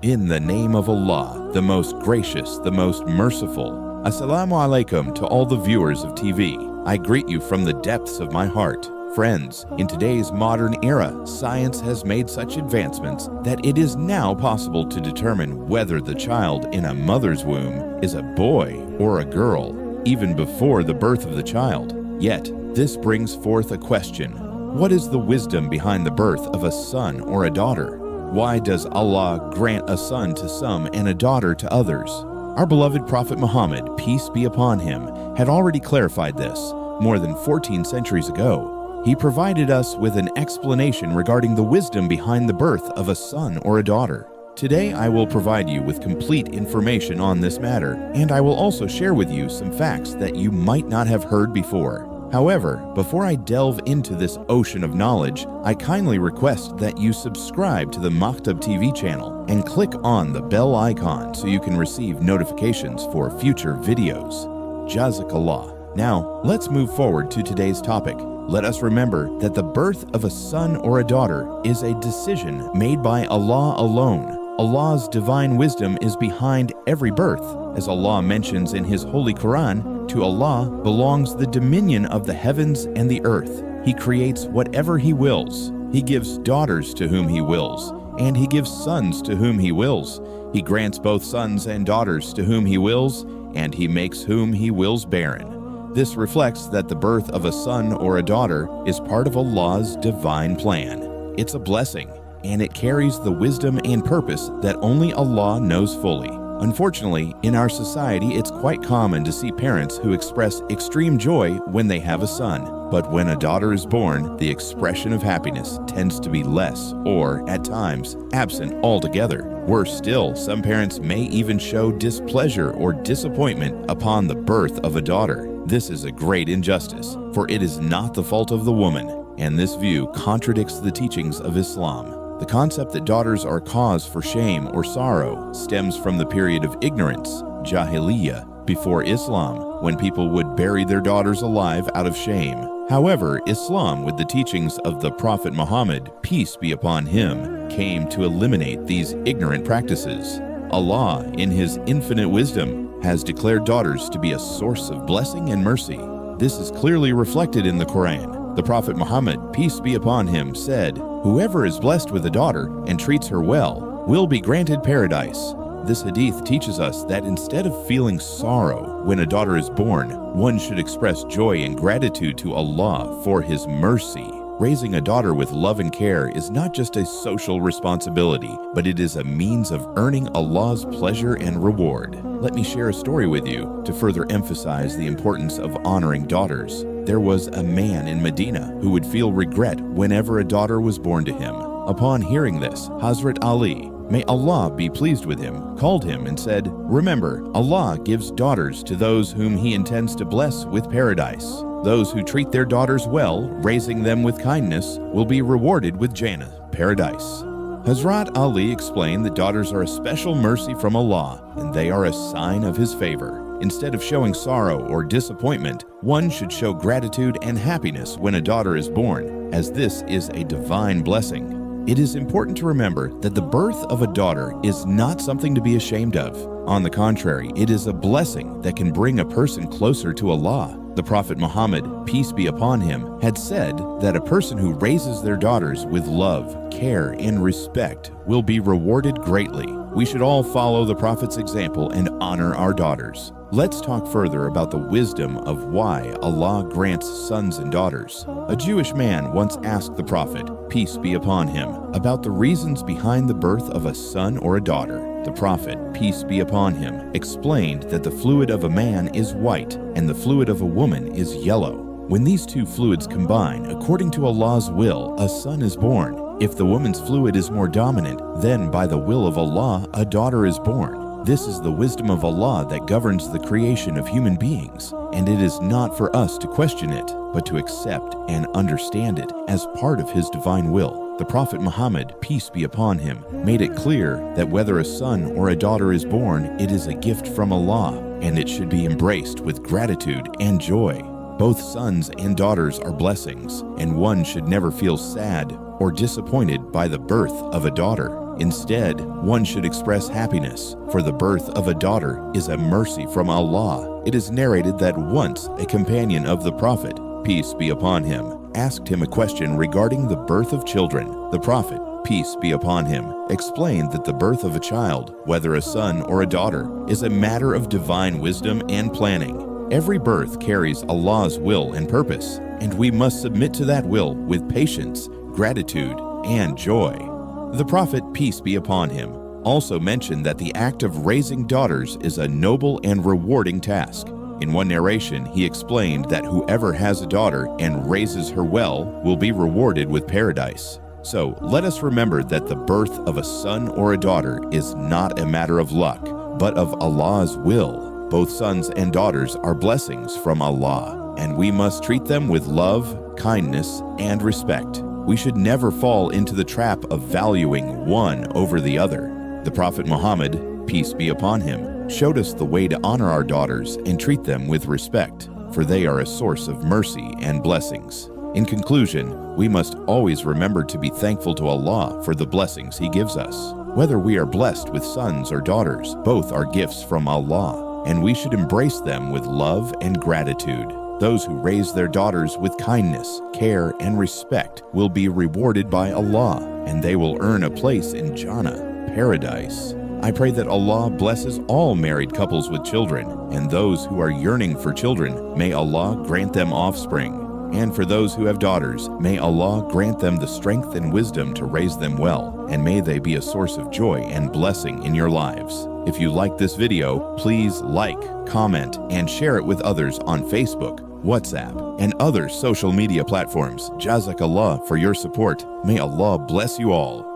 In the name of Allah, the most gracious, the most merciful. Assalamu alaikum to all the viewers of TV. I greet you from the depths of my heart. Friends, in today's modern era, science has made such advancements that it is now possible to determine whether the child in a mother's womb is a boy or a girl, even before the birth of the child. Yet, this brings forth a question. What is the wisdom behind the birth of a son or a daughter? Why does Allah grant a son to some and a daughter to others? Our beloved Prophet Muhammad, peace be upon him, had already clarified this more than 14 centuries ago. He provided us with an explanation regarding the wisdom behind the birth of a son or a daughter. Today, I will provide you with complete information on this matter, and I will also share with you some facts that you might not have heard before. However, before I delve into this ocean of knowledge, I kindly request that you subscribe to the Maktab TV channel and click on the bell icon so you can receive notifications for future videos. Jazakallah. Now, let's move forward to today's topic. Let us remember that the birth of a son or a daughter is a decision made by Allah alone. Allah's divine wisdom is behind every birth. As Allah mentions in His Holy Quran, to Allah belongs the dominion of the heavens and the earth. He creates whatever He wills. He gives daughters to whom He wills, and He gives sons to whom He wills. He grants both sons and daughters to whom He wills, and He makes whom He wills barren. This reflects that the birth of a son or a daughter is part of Allah's divine plan. It's a blessing, and it carries the wisdom and purpose that only Allah knows fully. Unfortunately, in our society, it's quite common to see parents who express extreme joy when they have a son. But when a daughter is born, the expression of happiness tends to be less or, at times, absent altogether. Worse still, some parents may even show displeasure or disappointment upon the birth of a daughter. This is a great injustice, for it is not the fault of the woman, and this view contradicts the teachings of Islam. The concept that daughters are cause for shame or sorrow stems from the period of ignorance, Jahiliyyah, before Islam, when people would bury their daughters alive out of shame. However, Islam, with the teachings of the Prophet Muhammad, peace be upon him, came to eliminate these ignorant practices. Allah, in His infinite wisdom, has declared daughters to be a source of blessing and mercy. This is clearly reflected in the Quran. The Prophet Muhammad, peace be upon him, said, "Whoever is blessed with a daughter and treats her well will be granted paradise." This hadith teaches us that instead of feeling sorrow when a daughter is born, one should express joy and gratitude to Allah for His mercy. Raising a daughter with love and care is not just a social responsibility, but it is a means of earning Allah's pleasure and reward. Let me share a story with you to further emphasize the importance of honoring daughters. There was a man in Medina who would feel regret whenever a daughter was born to him. Upon hearing this, Hazrat Ali, may Allah be pleased with him, called him and said, "Remember, Allah gives daughters to those whom He intends to bless with paradise. Those who treat their daughters well, raising them with kindness, will be rewarded with Jannah, paradise." Hazrat Ali explained that daughters are a special mercy from Allah, and they are a sign of His favor. Instead of showing sorrow or disappointment, one should show gratitude and happiness when a daughter is born, as this is a divine blessing. It is important to remember that the birth of a daughter is not something to be ashamed of. On the contrary, it is a blessing that can bring a person closer to Allah. The Prophet Muhammad, peace be upon him, had said that a person who raises their daughters with love, care, and respect will be rewarded greatly. We should all follow the Prophet's example and honor our daughters. Let's talk further about the wisdom of why Allah grants sons and daughters. A Jewish man once asked the Prophet, peace be upon him, about the reasons behind the birth of a son or a daughter. The Prophet, peace be upon him, explained that the fluid of a man is white and the fluid of a woman is yellow. When these two fluids combine, according to Allah's will, a son is born. If the woman's fluid is more dominant, then by the will of Allah, a daughter is born. This is the wisdom of Allah that governs the creation of human beings, and it is not for us to question it, but to accept and understand it as part of His divine will. The Prophet Muhammad, peace be upon him, made it clear that whether a son or a daughter is born, it is a gift from Allah, and it should be embraced with gratitude and joy. Both sons and daughters are blessings, and one should never feel sad or disappointed by the birth of a daughter. Instead, one should express happiness, for the birth of a daughter is a mercy from Allah. It is narrated that once a companion of the Prophet, peace be upon him, asked him a question regarding the birth of children. The Prophet, peace be upon him, explained that the birth of a child, whether a son or a daughter, is a matter of divine wisdom and planning. Every birth carries Allah's will and purpose, and we must submit to that will with patience, gratitude, and joy. The Prophet, peace be upon him, also mentioned that the act of raising daughters is a noble and rewarding task. In one narration, he explained that whoever has a daughter and raises her well will be rewarded with paradise. So let us remember that the birth of a son or a daughter is not a matter of luck, but of Allah's will. Both sons and daughters are blessings from Allah, and we must treat them with love, kindness, and respect. We should never fall into the trap of valuing one over the other. The Prophet Muhammad, peace be upon him, showed us the way to honor our daughters and treat them with respect, for they are a source of mercy and blessings. In conclusion, we must always remember to be thankful to Allah for the blessings He gives us. Whether we are blessed with sons or daughters, both are gifts from Allah, and we should embrace them with love and gratitude. Those who raise their daughters with kindness, care, and respect will be rewarded by Allah, and they will earn a place in Jannah, paradise. I pray that Allah blesses all married couples with children, and those who are yearning for children, may Allah grant them offspring. And for those who have daughters, may Allah grant them the strength and wisdom to raise them well, and may they be a source of joy and blessing in your lives. If you like this video, please like, comment, and share it with others on Facebook, WhatsApp, and other social media platforms. Jazakallah for your support. May Allah bless you all.